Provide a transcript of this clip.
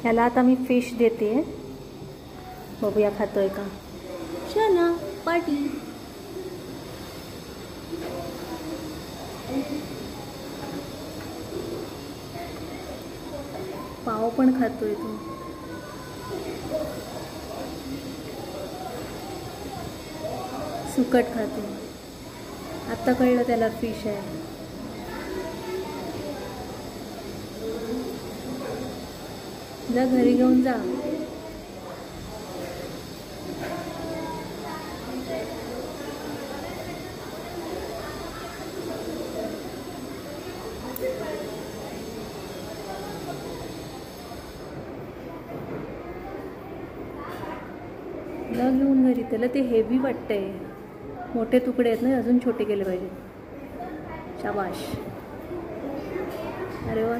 ह्याला आता मी फिश देते, बघूया खातोय का. शना पाटी. पाव पण खातोय तो. सुकट खातो. आत्ता कळलं त्याला फिश आहे. जा घरी घेऊन जा. जा घेऊन घरी. त्याला ते हेवी वाटतंय. मोठे तुकडे आहेत ना, अजून छोटे केले पाहिजे. शाबाश. अरे वा.